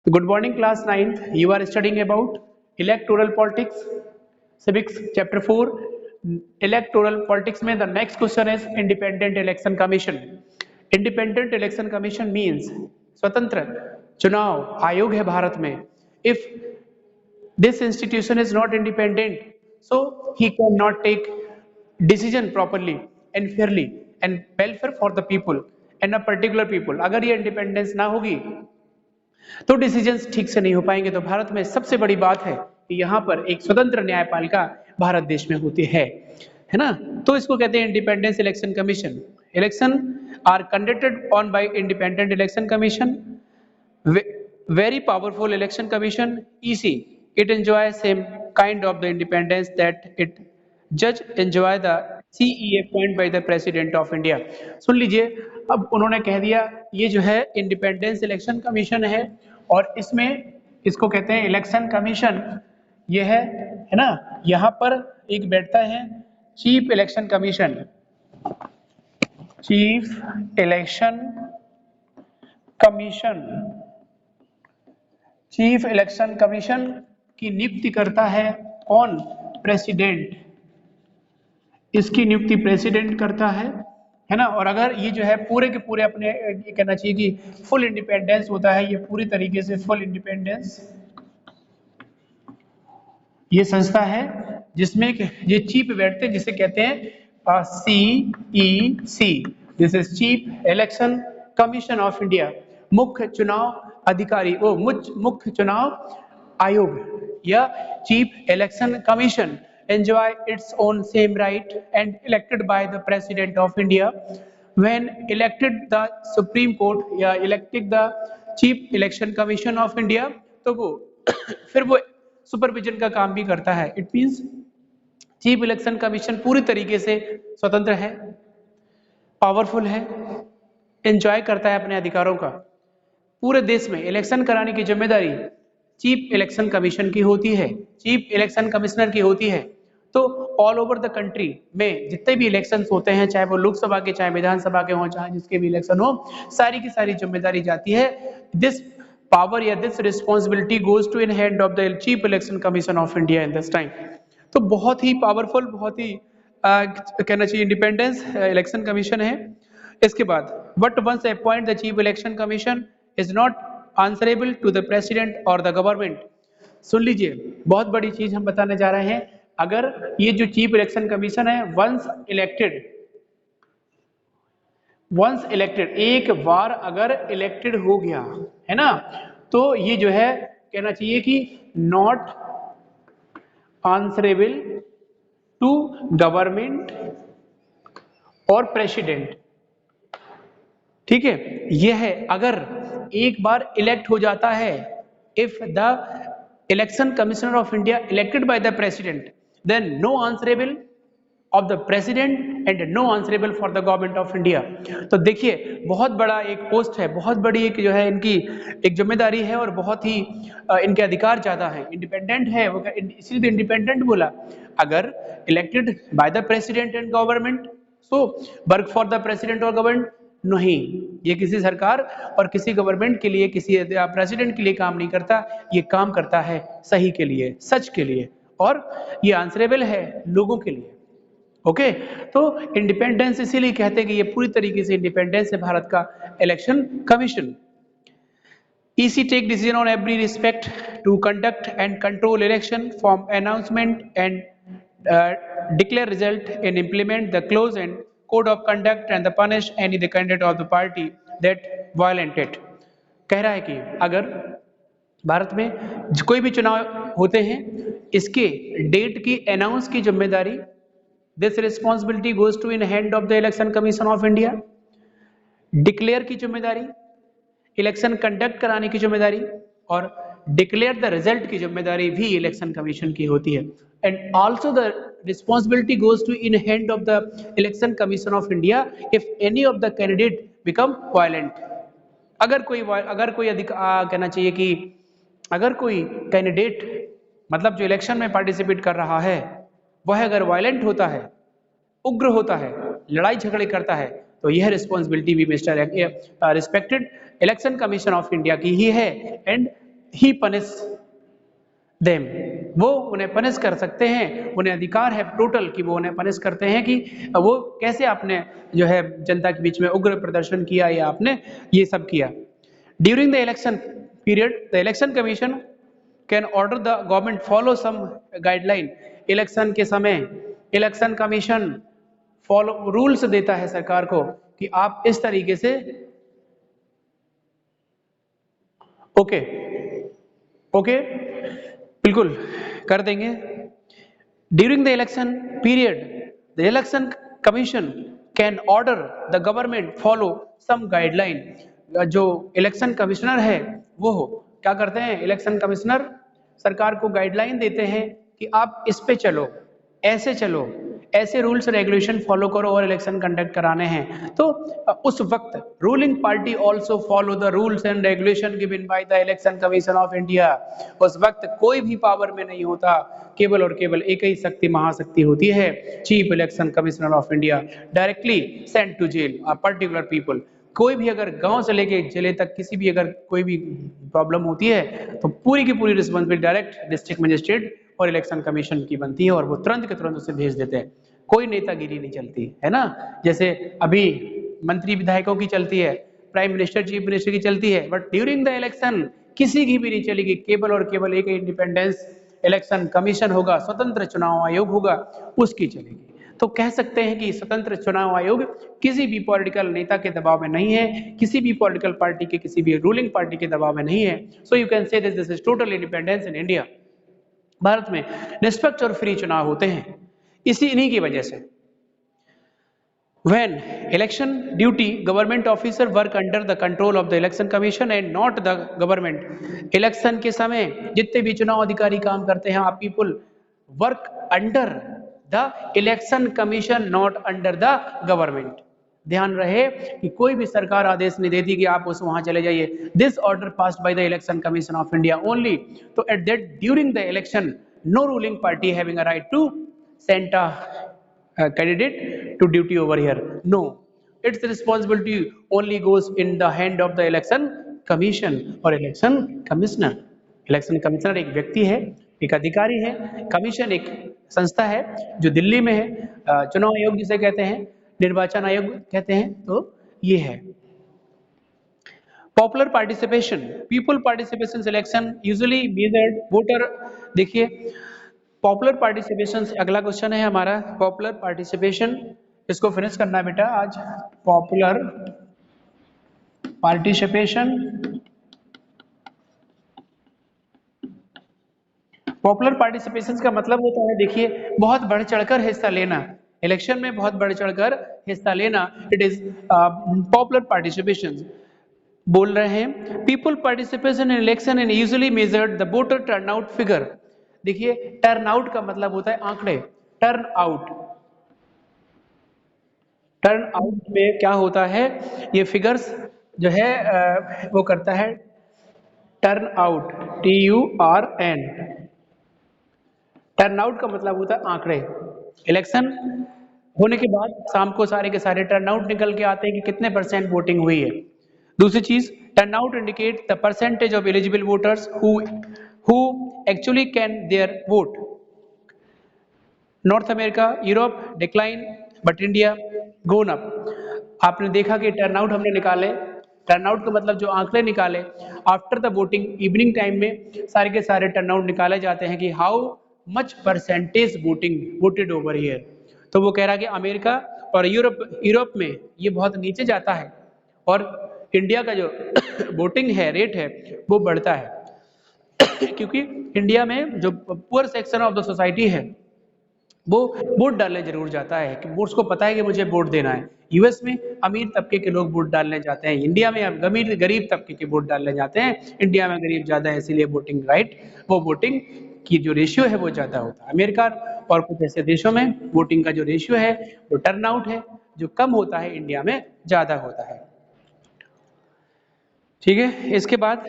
Good morning, class 9th. You are studying about electoral politics, civics, chapter 4. Electoral politics में the next question is independent election commission. Independent election commission means स्वतंत्र चुनाव आयोग है भारत में. If this institution is not independent, so he cannot take decision properly and fairly and welfare for the people and a particular people. अगर ये independence ना होगी तो डिसीजंस ठीक से नहीं हो पाएंगे. तो भारत में सबसे बड़ी बात है कि यहाँ पर एक स्वतंत्र न्यायपालिका भारत देश में होती है ना. तो इसको कहते हैं independence election commission. Election are conducted on by independent election commission, very powerful election commission EC. It enjoys same kind of the independence that it judge enjoy the CEA appointed by the President of India. सुन लीजिए, अब उन्होंने कह दिया ये जो है independence election commission है और इसमें इसको कहते हैं इलेक्शन कमीशन. ये है ना. यहाँ पर एक बैठता है chief election commission. Chief election commission, chief election commission की नियुक्ति करता है कौन? प्रेसिडेंट. इसकी नियुक्ति प्रेसिडेंट करता है ना. और अगर ये जो है पूरे के पूरे अपने ये कहना चाहिए कि फुल इंडिपेंडेंस होता है, ये पूरी तरीके से फुल इंडिपेंडेंस ये संस्था है जिसमें ये चीफ बैठते हैं जिसे कहते हैं CEC. This is chief election commission of India. मुख्य चुनाव अधिकारी, वो मुख्य चुनाव आयोग या chief election commission enjoy its own same right and elected by the President of India. When elected the Supreme Court या elected the Chief Election Commission of India, तो वो फिर वो सुपरविजन का काम भी करता है. It means chief election commission पूरी तरीके से स्वतंत्र है, पावरफुल है, एंजॉय करता है अपने अधिकारों का. पूरे देश में इलेक्शन कराने की जिम्मेदारी चीफ इलेक्शन कमीशन की होती है, चीफ इलेक्शन कमिश्नर की होती है. तो ऑल ओवर द कंट्री में जितने भी इलेक्शंस होते हैं, चाहे वो लोकसभा के, चाहे विधानसभा के हों, चाहे जिसके भी इलेक्शन हो, सारी की सारी जिम्मेदारी जाती है. दिस पावर या this responsibility goes to in hand of the chief election commission of India in this time. तो बहुत ही पावरफुल, बहुत ही कहना चाहिए इंडिपेंडेंस इलेक्शन कमीशन है. इसके बाद but once appoint the chief election commission is not answerable to the president और the government. सुन लीजिए, बहुत बड़ी चीज हम बताने जा रहे हैं. अगर ये जो चीफ इलेक्शन कमीशन है वंस इलेक्टेड एक बार अगर इलेक्टेड हो गया है ना, तो ये जो है कहना चाहिए कि नॉट आंसरेबल टू गवर्नमेंट और प्रेसिडेंट. ठीक है, ये है अगर एक बार इलेक्ट हो जाता है. If the election commissioner of India elected by the president, then no answerable of the president and no answerable for the government of India. तो देखिए, बहुत बड़ा एक पोस्ट है, बहुत बड़ी एक जो है इनकी एक जिम्मेदारी है और बहुत ही इनके अधिकार ज्यादा है. इंडिपेंडेंट है वो, इसलिए तो इंडिपेंडेंट बोला. अगर elected by the president and government, so work for the president और गवर्नमेंट नहीं, ये किसी सरकार और किसी गवर्नमेंट के लिए, किसी प्रेसिडेंट के लिए काम नहीं करता. ये काम करता है सही के लिए, सच के लिए, और ये आंसरेबल है लोगों के लिए. ओके, तो इंडिपेंडेंस इसीलिए कहते हैं कि ये पूरी तरीके से इंडिपेंडेंस है भारत का election commission. EC take decision on every respect to conduct and control election from announcement and declare result and implement the clause and code of conduct and the punish any the candidate of the party that violated. कह रहा है कि अगर भारत में कोई भी चुनाव होते हैं, इसके डेट की अनाउंस की जिम्मेदारी, this responsibility goes to in hand of the election commission of India. Declare की जिम्मेदारी, इलेक्शन कंडक्ट कराने की जिम्मेदारी और डिक्लेयर द रिजल्ट की जिम्मेदारी भी इलेक्शन कमीशन की होती है. And also the responsibility goes to in hand of the election commission of India if any of the candidate become violent. अगर कोई कहना चाहिए कि अगर कोई कैंडिडेट, मतलब जो इलेक्शन में पार्टिसिपेट कर रहा है, वह अगर वायलेंट होता है, उग्र होता है, लड़ाई झगड़े करता है, तो यह रिस्पॉन्सिबिलिटी भी mister respected election commission of India की ही है. एंड ही पनिश देम, वो उन्हें पनिश कर सकते हैं, उन्हें अधिकार है टोटल कि वो उन्हें पनिश करते हैं कि वो कैसे आपने जो है जनता के बीच में उग्र प्रदर्शन किया या आपने ये सब किया। During the election period the election commission can order the government follow some guideline. Election के समय इलेक्शन कमीशन फॉलो रूल्स देता है सरकार को कि आप इस तरीके से ओके ओके बिल्कुल कर देंगे। During the election period the election commission can order the government follow some guideline. जो इलेक्शन कमिश्नर है वो क्या करते हैं, इलेक्शन कमिश्नर सरकार को गाइडलाइन देते हैं कि आप इस पे चलो, ऐसे चलो, ऐसे रूल्स रेगुलेशन फॉलो करो और इलेक्शन कंडक्ट कराने हैं। तो उस वक्त ruling party also follow the rules and regulation given by the election commission of India. उस वक्त कोई भी पावर में नहीं होता, केवल और केवल एक ही शक्ति महाशक्ति होती है, chief election commissioner of India, directly sent to jail a particular people. कोई भी अगर गांव से लेके जिले तक किसी भी अगर कोई भी प्रॉब्लम होती है तो पूरी की पूरी रिस्पॉन्सिबिलिटी डायरेक्ट डिस्ट्रिक्ट मजिस्ट्रेट और इलेक्शन कमीशन की बनती है और वो तुरंत के तुरंत उसे भेज देते हैं। कोई नेतागिरी नहीं चलती है ना, जैसे अभी मंत्री विधायकों की चलती है, प्राइम मिनिस्टर चीफ मिनिस्टर की चलती है, बट ड्यूरिंग द इलेक्शन किसी की भी नहीं चलेगी, केवल और केवल एक इंडिपेंडेंस इलेक्शन कमीशन होगा, स्वतंत्र चुनाव आयोग होगा, उसकी चलेगी। तो कह सकते हैं कि स्वतंत्र चुनाव आयोग किसी भी पॉलिटिकल नेता के दबाव में नहीं है, किसी भी पॉलिटिकल पार्टी के किसी भी रूलिंग पार्टी के दबाव में नहीं है। So you can say this is total independence in India. Bharat में निष्पक्ष और फ्री चुनाव होते हैं इन्हीं की वजह से। When election duty, government officer work under the control of the election commission and not the government। Election के समय जितने भी चुनाव अधिकारी काम करते हैं, आप people work under the election commission, not under the government. ध्यान रहे कि कोई भी सरकार आदेश नहीं देती कि आप उस वहां चले जाइए। This order passed by the election commission of India only. तो at that during the election no ruling party having a right to send a candidate to duty over here. No, its responsibility only goes in the hand of the election commission or election commissioner। Election commissioner एक व्यक्ति है, एक अधिकारी है, commission एक संस्था है जो दिल्ली में है, चुनाव आयोग जिसे कहते हैं, निर्वाचन आयोग कहते हैं। तो ये है popular participation, people participation election usually measured voter. देखिए पॉपुलर पार्टिसिपेशन से अगला क्वेश्चन है हमारा, पॉपुलर पार्टिसिपेशन, इसको फिनिश करना है बेटा आज। पॉपुलर पार्टिसिपेशन, पॉपुलर पार्टिसिपेशन का मतलब होता है, देखिए बहुत बढ़ चढ़कर हिस्सा लेना, इलेक्शन में बहुत बढ़ चढ़कर हिस्सा लेना, इट इज पॉपुलर पार्टिसिपेशन। बोल रहे हैं people participation in election and usually measured the voter turnout figure. देखिए टर्न आउट का मतलब होता है आंकड़े, टर्न आउट, टर्न आउट में क्या होता है, ये फिगर्स जो है वो करता है turn out, TURN। Turn out का मतलब होता है आंकड़े। इलेक्शन होने के बाद शाम को सारे के सारे टर्न आउट निकल के आते हैं कि कितने % वोटिंग हुई है। दूसरी चीज turn out indicate the percentage of eligible voters who actually can their vote। North America, Europe decline but India gone up. आपने देखा कि टर्नआउट हमने निकाले, टर्नआउट का मतलब जो आंकड़े निकाले after the voting, evening time में सारे के सारे टर्नआउट निकाले जाते हैं कि how much percentage voting voted over here. तो वो कह रहा है कि अमेरिका और यूरोप में ये बहुत नीचे जाता है और इंडिया का जो वोटिंग है रेट है वो बढ़ता है क्योंकि इंडिया में जो poor section of the society है वो वोट डालने जरूर जाता है कि वोट्स को पता है कि मुझे वोट देना है। यूएस में अमीर तबके के लोग वोट डालने जाते हैं, इंडिया में अमीर गरीब तबके के वोट डालने जाते हैं, इंडिया में गरीब ज्यादा है इसीलिए वोटिंग राइट, वो वोटिंग की जो रेशियो है वो ज्यादा होता है। अमेरिका और कुछ ऐसे देशों में वोटिंग का जो रेशियो है वो टर्नआउट है जो कम होता है, इंडिया में ज्यादा होता है। ठीक है, इसके बाद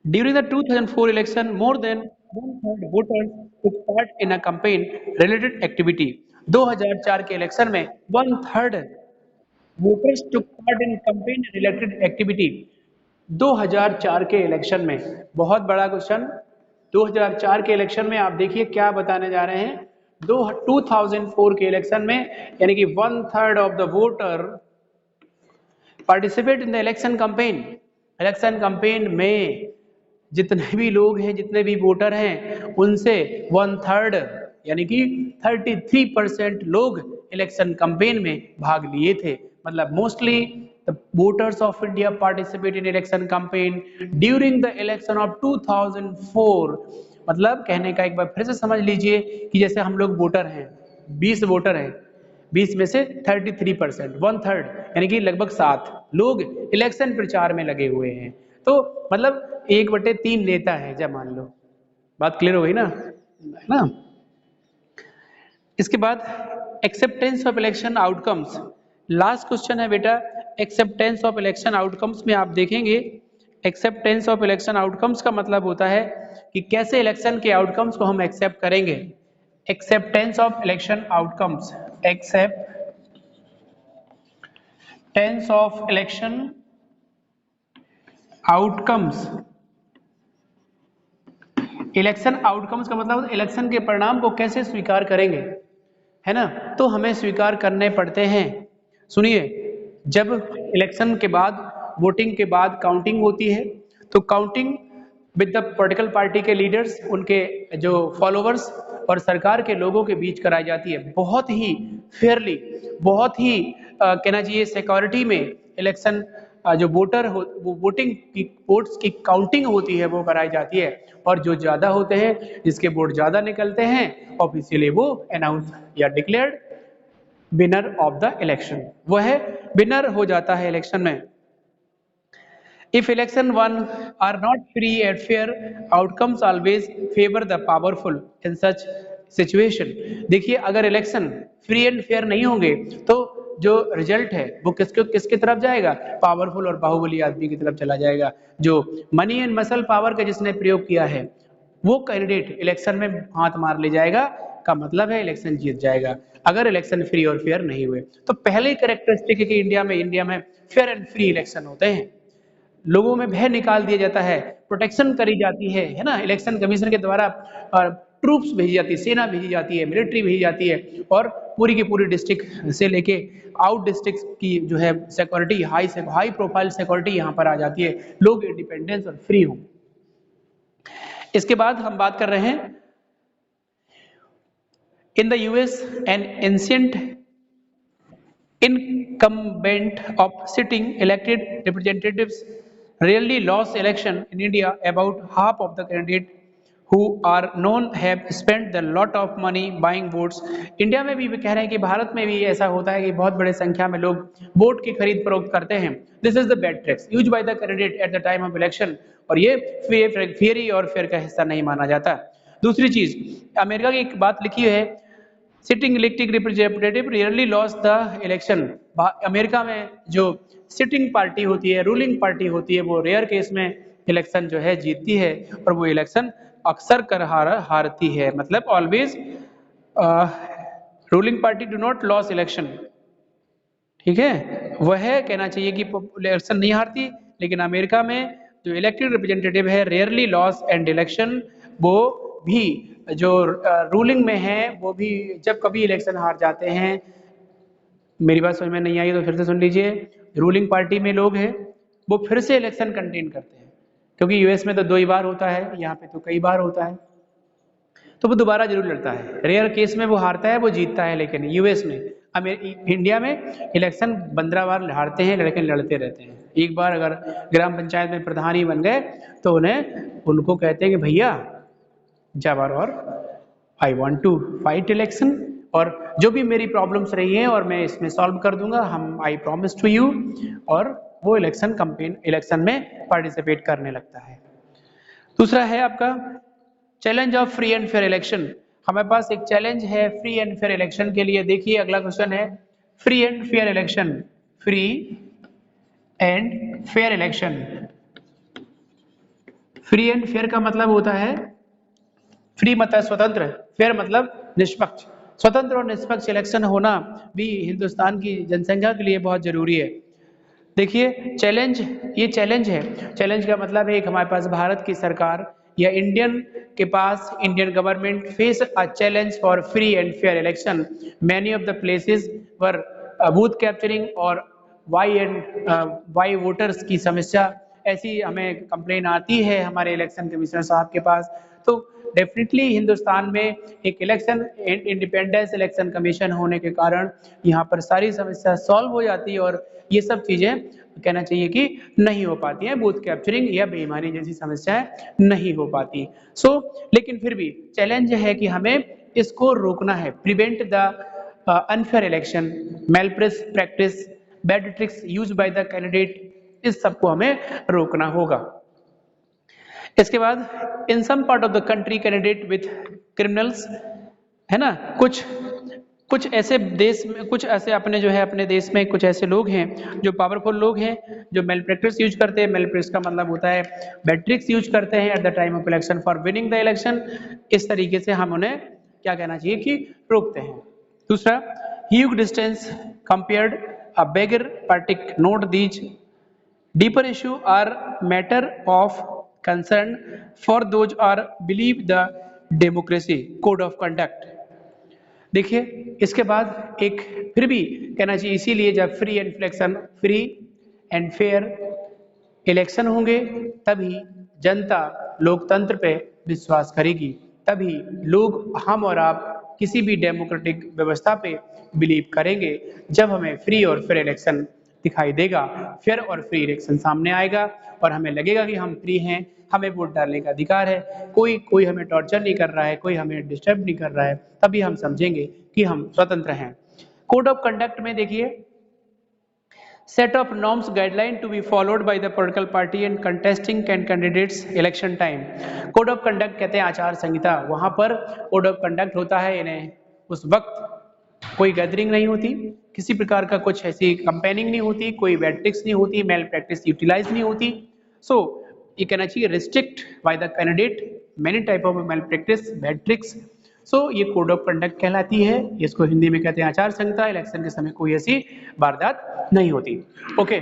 during the 2004 election more than 1/3 voters took part in a campaign related activity। 2004 के इलेक्शन में 1/3 voters took part in campaign related activity। 2004 के इलेक्शन में, बहुत बड़ा क्वेश्चन, 2004 के इलेक्शन में आप देखिए क्या बताने जा रहे हैं। 2004 के इलेक्शन में यानी कि 1/3 of the voter participate in the election campaign. Election campaign में जितने भी लोग हैं, जितने भी वोटर हैं, उनसे 1/3 यानी कि 33% लोग इलेक्शन कैंपेन में भाग लिए थे। मतलब mostly the voters of India participate in election campaign during the election of 2004। मतलब कहने का एक बार फिर से समझ लीजिए कि जैसे हम लोग वोटर हैं, 20 वोटर हैं, 20 में से 33%, 1/3 यानी कि लगभग 7 लोग इलेक्शन प्रचार में लगे हुए हैं। तो मतलब 1/3 नेता है, जब मान लो, बात क्लियर हो गई ना, है ना। इसके बाद acceptance of election outcomes, last question है बेटा। एक्सेप्टेंस ऑफ इलेक्शन आउटकम्स में आप देखेंगे, एक्सेप्टेंस ऑफ इलेक्शन आउटकम्स का मतलब होता है कि कैसे इलेक्शन के आउटकम्स को हम एक्सेप्ट करेंगे। Acceptance of election outcomes, acceptance of election outcomes. Election outcomes का मतलब इलेक्शन के परिणाम को कैसे स्वीकार करेंगे, है ना। तो हमें स्वीकार करने पड़ते हैं। सुनिए, जब इलेक्शन के बाद, वोटिंग के बाद काउंटिंग होती है, तो counting with the political party के लीडर्स, उनके जो फॉलोवर्स और सरकार के लोगों के बीच कराई जाती है। बहुत ही फेयरली, बहुत ही कहना चाहिए सिक्योरिटी में इलेक्शन जो वोटर हो, वो वोटिंग की वोट्स की काउंटिंग होती है, वो कराई जाती है। और जो ज्यादा होते हैं, जिसके वोट ज्यादा निकलते हैं, ऑफिशियली वो अनाउंस या declared winner of the election, वह विनर हो जाता है इलेक्शन में। If election won are not free and fair, outcomes always favor the powerful in such situation। देखिए, अगर इलेक्शन फ्री एंड फेयर नहीं होंगे तो जो रिजल्ट है वो किसकी तरफ जाएगा, पावरफुल और बाहुबली आदमी की तरफ चला जाएगा। जो मनी एंड मसल पावर का जिसने प्रयोग किया है, वो कैंडिडेट इलेक्शन में हाथ मार ले जाएगा, का मतलब है इलेक्शन जीत जाएगा, अगर इलेक्शन फ्री और फेयर नहीं हुए। तो पहले कैरेक्टरिस्टिक है कि इंडिया में फेयर एंड फ्री इलेक्शन होते हैं। लोगों में भय निकाल दिया जाता है, प्रोटेक्शन करी जाती है ना। इलेक्शन कमीशन के द्वारा ट्रूप्स भेजी जाती है, सेना भेजी जाती है, मिलिट्री भेजी जाती है, और पूरी की पूरी डिस्ट्रिक्ट से लेके आउट डिस्ट्रिक्ट की जो है सिक्योरिटी, हाई प्रोफाइल सिक्योरिटी यहाँ पर आ जाती है, लोग इंडिपेंडेंस और फ्री हों। इसके बाद हम बात कर रहे हैं, in the US N ancient incumbent of sitting elected representatives rarely lost election. In India, about half of the candidates who are known have spent a lot of money buying votes। India में भी कह रहे हैं कि भारत में भी ऐसा होता है कि बहुत बड़े संख्या में लोग वोट की खरीद फरोख्त करते हैं। This is the bad tricks used by the candidate at the time of election, और ये फेयरी और फेयर का हिस्सा नहीं माना जाता। दूसरी चीज, अमेरिका की एक बात लिखी है, sitting elected representative rarely loss the election. America में जो सिटिंग पार्टी होती है, रूलिंग पार्टी होती है, वो रेयर केस में इलेक्शन जो है जीतती है, और वो इलेक्शन अक्सर कर हारती है। मतलब always ruling party do not loss election, ठीक है। वह कहना चाहिए कि इलेक्शन नहीं हारती, लेकिन अमेरिका में जो इलेक्टेड रिप्रेजेंटेटिव है रेयरली लॉस एंड इलेक्शन, वो भी जो रूलिंग में है वो भी जब कभी इलेक्शन हार जाते हैं। मेरी बात समझ में नहीं आई तो फिर से सुन लीजिए। रूलिंग पार्टी में लोग हैं, वो फिर से इलेक्शन कंटेन करते हैं, क्योंकि यूएस में तो 2 ही बार होता है, यहाँ पे तो कई बार होता है, तो वो दोबारा जरूर लड़ता है। रेयर केस में वो हारता है, वो जीतता है, लेकिन यूएस में, इंडिया में इलेक्शन 15 बार हारते हैं, लेकिन लड़ते रहते हैं। एक बार अगर ग्राम पंचायत में प्रधान ही बन गए तो उनको कहते हैं कि भैया जाबार, और I want to fight election, और जो भी मेरी प्रॉब्लम्स रही हैं और मैं इसमें सॉल्व कर दूंगा, हम आई प्रॉमिस टू यू, और वो इलेक्शन में पार्टिसिपेट करने लगता है। दूसरा है आपका challenge of free and fair election. हमारे पास एक चैलेंज है फ्री एंड फेयर इलेक्शन के लिए। देखिए अगला क्वेश्चन है, free and fair election, free and fair election. Free and fair का मतलब होता है, फ्री मतलब स्वतंत्र, फेयर मतलब निष्पक्ष। स्वतंत्र और निष्पक्ष इलेक्शन होना भी हिंदुस्तान की जनसंख्या के लिए बहुत जरूरी है। देखिए चैलेंज, ये चैलेंज है। चैलेंज का मतलब है कि हमारे पास भारत की सरकार या इंडियन के पास, Indian government face a challenge for free and fair election. Many of the places were booth capturing और वाई वोटर्स की समस्या, ऐसी हमें कंप्लेन आती है हमारे इलेक्शन कमिश्नर साहब के पास। तो डेफिनेटली हिंदुस्तान में एक इलेक्शन, इंडिपेंडेंस इलेक्शन कमीशन होने के कारण यहाँ पर सारी समस्या सॉल्व हो जाती है और ये सब चीजें कहना चाहिए कि नहीं हो पाती हैं, बूथ कैप्चरिंग या बेईमानी जैसी समस्याएं नहीं हो पाती। लेकिन फिर भी चैलेंज है कि हमें इसको रोकना है, prevent the unfair election, malpractice practice, bad tricks use by the candidate, इस सबको हमें रोकना होगा। इसके बाद in some part of the country candidate with criminals, है ना, कुछ ऐसे देश में, कुछ ऐसे अपने जो है अपने देश में कुछ ऐसे लोग हैं जो पावरफुल लोग हैं, जो मेल प्रैक्टिस यूज करते हैं। मेल प्रैक्टिस का मतलब होता है बैड ट्रिक्स यूज करते हैं at the time of election for winning the election. इस तरीके से हम उन्हें क्या कहना चाहिए कि रोकते हैं। दूसरा, huge distance compared a beggar पार्टिक note these deeper issue are matter of concern for those are believe the democracy code of conduct। देखिए इसके बाद एक फिर भी कहना चाहिए, इसीलिए जब फ्री एंड फेयर इलेक्शन होंगे तभी जनता लोकतंत्र पे विश्वास करेगी, तभी लोग, हम और आप किसी भी डेमोक्रेटिक व्यवस्था पे बिलीव करेंगे। जब हमें फ्री और फेयर इलेक्शन दिखाई देगा, फेयर और फ्री इलेक्शन सामने आएगा और हमें लगेगा कि हम फ्री हैं, हमें वोट डालने का अधिकार है, कोई हमें टॉर्चर नहीं कर रहा है, कोई हमें डिस्टर्ब नहीं कर रहा है, तभी हम समझेंगे कि हम स्वतंत्र हैं। कोड ऑफ कंडक्ट में देखिए, set of norms guideline to be followed by the political party and contesting candidates election time। Code of conduct कहते हैं आचार संहिता, वहां पर कोड ऑफ कंडक्ट होता है। इन्हें उस वक्त कोई गैदरिंग नहीं होती, किसी प्रकार का कुछ ऐसी कंपेनिंग नहीं होती, कोई बैड ट्रिक्स नहीं होती, मेल प्रैक्टिस यूटिलाइज नहीं होती। ये कहना चाहिए restrict bye the candidate many type of male practice, bad tricks. ये कोड ऑफ कंडक्ट कहलाती है। इसको हिंदी में कहते हैं आचार संहिता। इलेक्शन के समय कोई ऐसी वारदात नहीं होती। ओके।